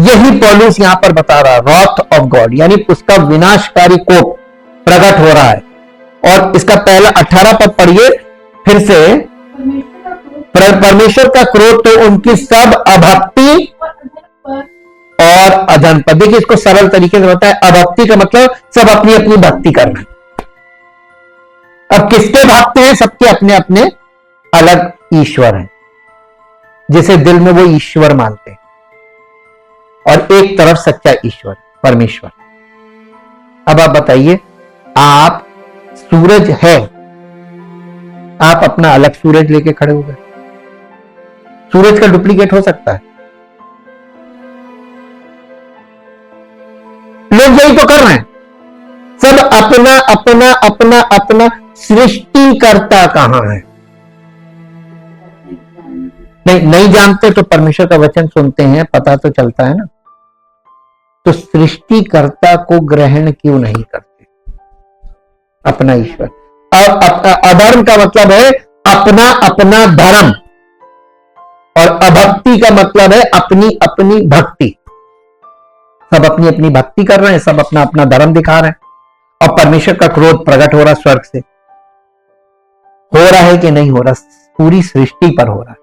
यही पौलुस यहां पर बता रहा है, रॉथ ऑफ गॉड, यानी उसका विनाशकारी कोप प्रकट हो रहा है। और इसका पहला 18 पद पढ़िए फिर से। परमेश्वर का क्रोध तो उनकी सब अभक्ति और अधर्मपद। देखिए इसको सरल तरीके से बताया, अभक्ति का मतलब सब अपनी अपनी भक्ति करना। अब किसके भक्त हैं? सबके अपने अपने अलग ईश्वर हैं, जिसे दिल में वो ईश्वर मानते हैं, और एक तरफ सच्चा ईश्वर परमेश्वर। अब आप बताइए, आप सूरज है, आप अपना अलग सूरज लेके खड़े हो गए। सूरज का डुप्लीकेट हो सकता है? लोग यही तो कर रहे हैं, सब अपना अपना अपना अपना। सृष्टिकर्ता कहां है? नहीं जानते तो परमेश्वर का वचन सुनते हैं, पता तो चलता है ना। तो सृष्टिकर्ता को ग्रहण क्यों नहीं करते? अपना ईश्वर। अब अधर्म का मतलब है अपना अपना धर्म, और अभक्ति का मतलब है अपनी अपनी भक्ति। सब अपनी अपनी भक्ति कर रहे हैं, सब अपना अपना धर्म दिखा रहे हैं, और परमेश्वर का क्रोध प्रकट हो रहा स्वर्ग से। हो रहा है कि नहीं हो रहा? पूरी सृष्टि पर हो रहा है,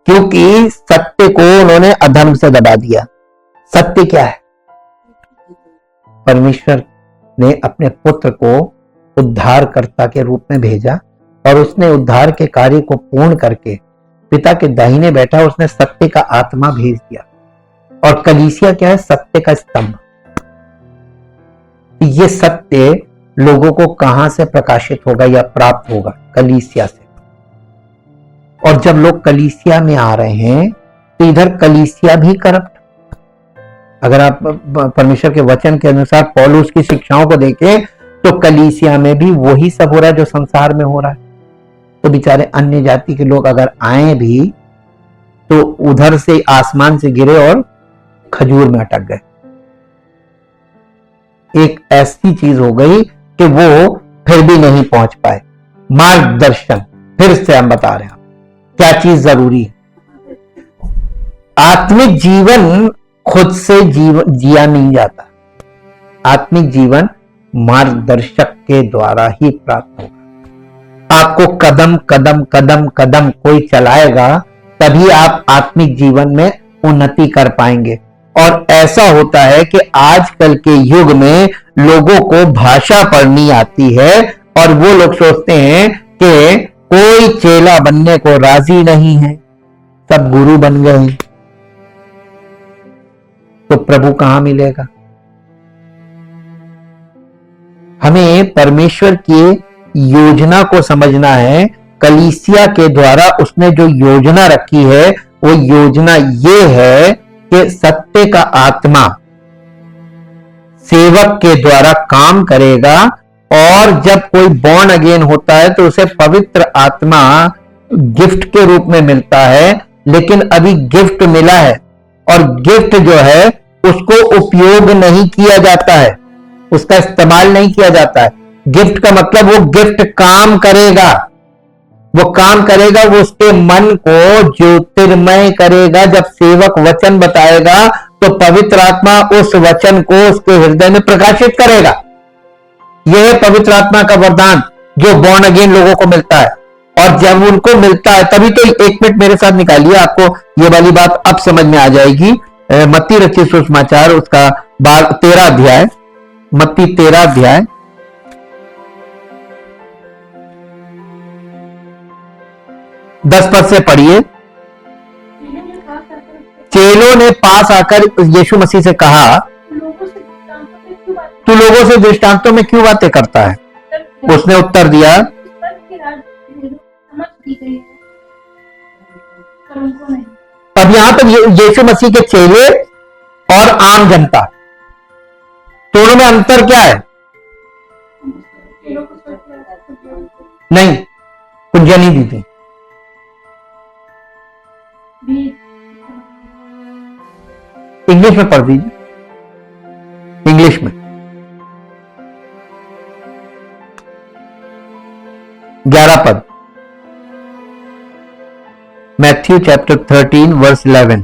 क्योंकि सत्य को उन्होंने अधर्म से दबा दिया। सत्य क्या है? परमेश्वर ने अपने पुत्र को उद्धारकर्ता के रूप में भेजा, और उसने उद्धार के कार्य को पूर्ण करके पिता के दाहिने बैठा, उसने सत्य का आत्मा भेज दिया। और कलीसिया क्या है? सत्य का स्तंभ। ये सत्य लोगों को कहां से प्रकाशित होगा या प्राप्त होगा? कलीसिया से। और जब लोग कलीसिया में आ रहे हैं तो इधर कलीसिया भी करप्ट। अगर आप परमेश्वर के वचन के अनुसार पौलुस की शिक्षाओं को देखें तो कलीसिया में भी वही सब हो रहा है जो संसार में हो रहा है। तो बेचारे अन्य जाति के लोग अगर आए भी तो उधर से आसमान से गिरे और खजूर में अटक गए। एक ऐसी चीज हो गई कि वो फिर भी नहीं पहुंच पाए। मार्गदर्शन, फिर से हम बता रहे हैं क्या चीज जरूरी है। आत्मिक जीवन खुद से जिया नहीं जाता, आत्मिक जीवन मार्गदर्शक के द्वारा ही प्राप्त होगा। आपको कदम कदम कदम कदम कोई चलाएगा, तभी आप आत्मिक जीवन में उन्नति कर पाएंगे। और ऐसा होता है कि आजकल के युग में लोगों को भाषा पढ़नी आती है, और वो लोग सोचते हैं कि कोई चेला बनने को राजी नहीं है, सब गुरु बन गए हैं, तो प्रभु कहां मिलेगा? हमें परमेश्वर की योजना को समझना है। कलीसिया के द्वारा उसने जो योजना रखी है, वो योजना ये है कि सत्य का आत्मा सेवक के द्वारा काम करेगा, और जब कोई बॉर्न अगेन होता है तो उसे पवित्र आत्मा गिफ्ट के रूप में मिलता है। लेकिन अभी गिफ्ट मिला है, और गिफ्ट जो है उसको उपयोग नहीं किया जाता है, उसका इस्तेमाल नहीं किया जाता है। गिफ्ट का मतलब वो गिफ्ट काम करेगा, वो काम करेगा, वो उसके मन को ज्योतिर्मय करेगा। जब सेवक वचन बताएगा तो पवित्र आत्मा उस वचन को उसके हृदय में प्रकाशित करेगा। यह है पवित्र आत्मा का वरदान जो बॉर्न अगेन लोगों को मिलता है। और जब उनको मिलता है तभी तो, एक मिनट मेरे साथ निकालिए, आपको ये वाली बात अब समझ में आ जाएगी। मत्ती रचित सुसमाचार उसका 13 अध्याय, मत्ती 13 अध्याय 10 पद से पढ़िए। चेलों ने पास आकर यीशु मसीह से कहा, तू लोगों से दृष्टांतों में क्यों बातें करता है? उसने उत्तर दिया, अब यहां पर यीशु मसीह के चेले और आम जनता, दोनों में अंतर क्या है? नहीं, कुंजिया नहीं दी थी। इंग्लिश में पढ़ दीजिए, इंग्लिश में 11 पद, Matthew chapter 13 verse 11।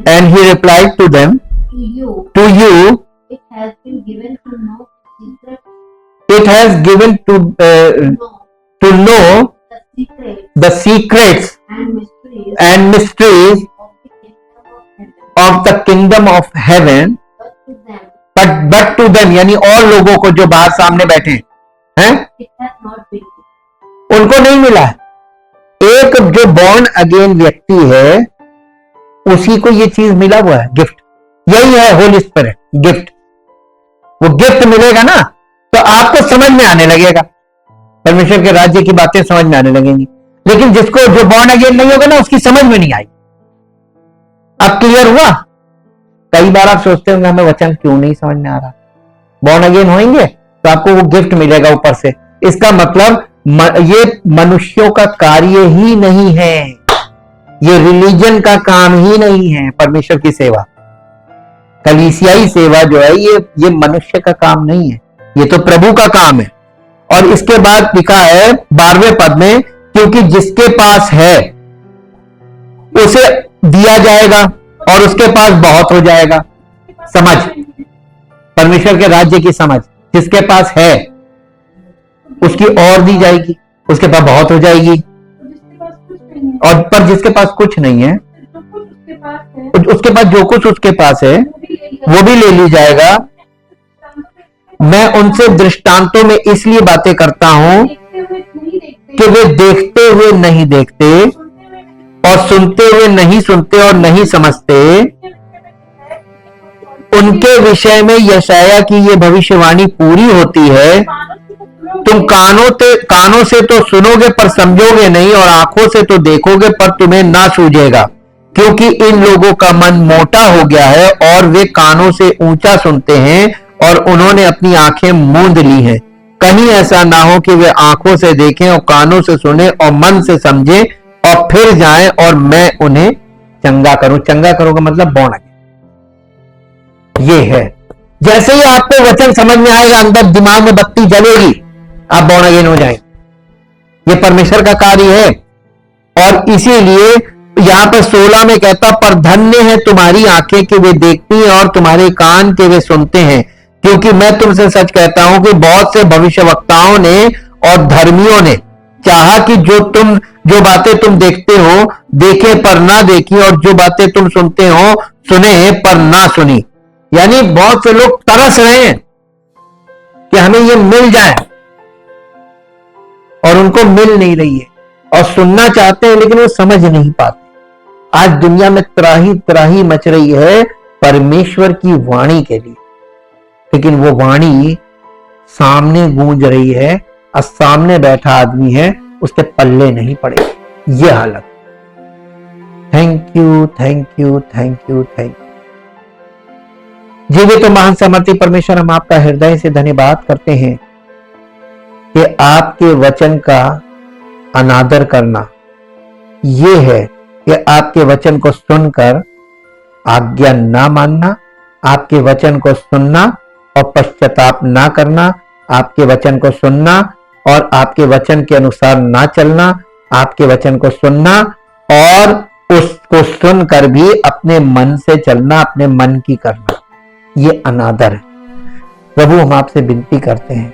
And he replied to them, To you it has been given to know secret, it has given to know the secrets the secrets and mysteries and mysteries of the kingdom of heaven, of the kingdom of heaven, but to them but to them यानी और लोगों को जो बाहर सामने बैठे हैं, it has not been given. उनको नहीं मिला है। एक जो बॉर्न अगेन व्यक्ति है उसी को ये चीज मिला हुआ है, गिफ्ट। यही है होली स्पिरिट, गिफ्ट। वो गिफ्ट मिलेगा ना तो आपको समझ में आने लगेगा, परमेश्वर के राज्य की बातें समझ में आने लगेंगी। लेकिन जिसको जो बॉर्न अगेन नहीं होगा ना उसकी समझ में नहीं आएगी। अब क्लियर हुआ? कई बार आप सोचते होंगे हमें वचन क्यों नहीं समझ में आ रहा। बॉर्न अगेन होंगे तो आपको वो गिफ्ट मिलेगा ऊपर से। इसका मतलब ये मनुष्यों का कार्य ही नहीं है, ये रिलीजन का काम ही नहीं है। परमेश्वर की सेवा, कलीसियाई सेवा जो है ये मनुष्य का काम नहीं है, ये तो प्रभु का काम है। और इसके बाद लिखा है 12वें पद में, क्योंकि जिसके पास है उसे दिया जाएगा और उसके पास बहुत हो जाएगा। समझ, परमेश्वर के राज्य की समझ, जिसके पास है उसकी और दी जाएगी, उसके पास बहुत हो जाएगी। और पर जिसके पास कुछ नहीं है, उसके पास जो कुछ उसके पास है वो भी ले ली जाएगा। मैं उनसे दृष्टांतों में इसलिए बातें करता हूं कि वे देखते हुए नहीं देखते और सुनते हुए नहीं सुनते और नहीं समझते। उनके विषय में यशाया की ये भविष्यवाणी पूरी होती है, तुम कानों से तो सुनोगे पर समझोगे नहीं, और आंखों से तो देखोगे पर तुम्हें ना सूझेगा, क्योंकि इन लोगों का मन मोटा हो गया है और वे कानों से ऊंचा सुनते हैं और उन्होंने अपनी आंखें मूंद ली हैं। कहीं ऐसा ना हो कि वे आंखों से देखें और कानों से सुने और मन से समझें और फिर जाएं और मैं उन्हें चंगा करूं। चंगा करूंगा मतलब बॉर्न अगेन। ये है, जैसे ही आपको वचन समझ में आएगा, अंदर दिमाग में बत्ती जलेगी, आप बॉर्न अगेन हो जाएंगे। ये परमेश्वर का कार्य है। और इसीलिए यहां पर 16 में कहता, पर धन्य है तुम्हारी आंखें कि वे देखती हैं और तुम्हारे कान के वे सुनते हैं, क्योंकि मैं तुमसे सच कहता हूं कि बहुत से भविष्यवक्ताओं ने और धर्मियों ने चाहा कि जो बातें तुम देखते हो देखे पर ना देखी, और जो बातें तुम सुनते हो सुने पर ना सुनी। यानी बहुत से लोग तरस रहे हैं कि हमें ये मिल जाए और उनको मिल नहीं रही है, और सुनना चाहते हैं लेकिन वो समझ नहीं पाते। आज दुनिया में त्राही त्राही मच रही है परमेश्वर की वाणी के लिए, लेकिन वो वाणी सामने गूंज रही है और सामने बैठा आदमी है, उसके पल्ले नहीं पड़े। ये हालत। Thank you, thank you, thank you, thank you. जीवित तो महान सामर्थ्य परमेश्वर, हम आपका हृदय से धन्यवाद करते हैं कि आपके वचन का अनादर करना ये है कि आपके वचन को सुनकर आज्ञा ना मानना, आपके वचन को सुनना और पश्चाताप ना करना, आपके वचन को सुनना और आपके वचन के अनुसार ना चलना, आपके वचन को सुनना और उसको सुनकर भी अपने मन से चलना, अपने मन की करना, ये अनादर है। प्रभु, हम आपसे विनती करते हैं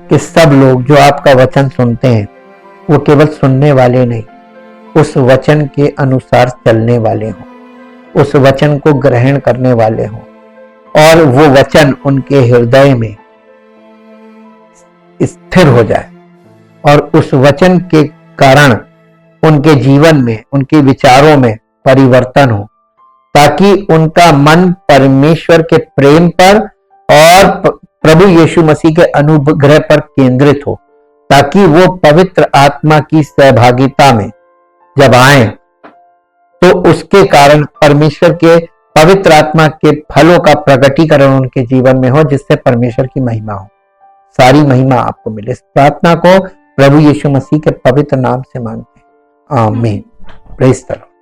कि सब लोग जो आपका वचन सुनते हैं वो केवल सुनने वाले नहीं, उस वचन के अनुसार चलने वाले हों, उस वचन को ग्रहण करने वाले हों, और वो वचन उनके हृदय में स्थिर हो जाए और उस वचन के कारण उनके जीवन में, उनके विचारों में परिवर्तन हो, ताकि उनका मन परमेश्वर के प्रेम पर और प्रभु यीशु मसीह के अनुग्रह पर केंद्रित हो, ताकि वो पवित्र आत्मा की सहभागिता में जब आए तो उसके कारण परमेश्वर के पवित्र आत्मा के फलों का प्रकटीकरण उनके जीवन में हो, जिससे परमेश्वर की महिमा हो। सारी महिमा आपको मिले। इस प्रार्थना को प्रभु यीशु मसीह के पवित्र नाम से मांगते हैं, आमीन। Praise the Lord.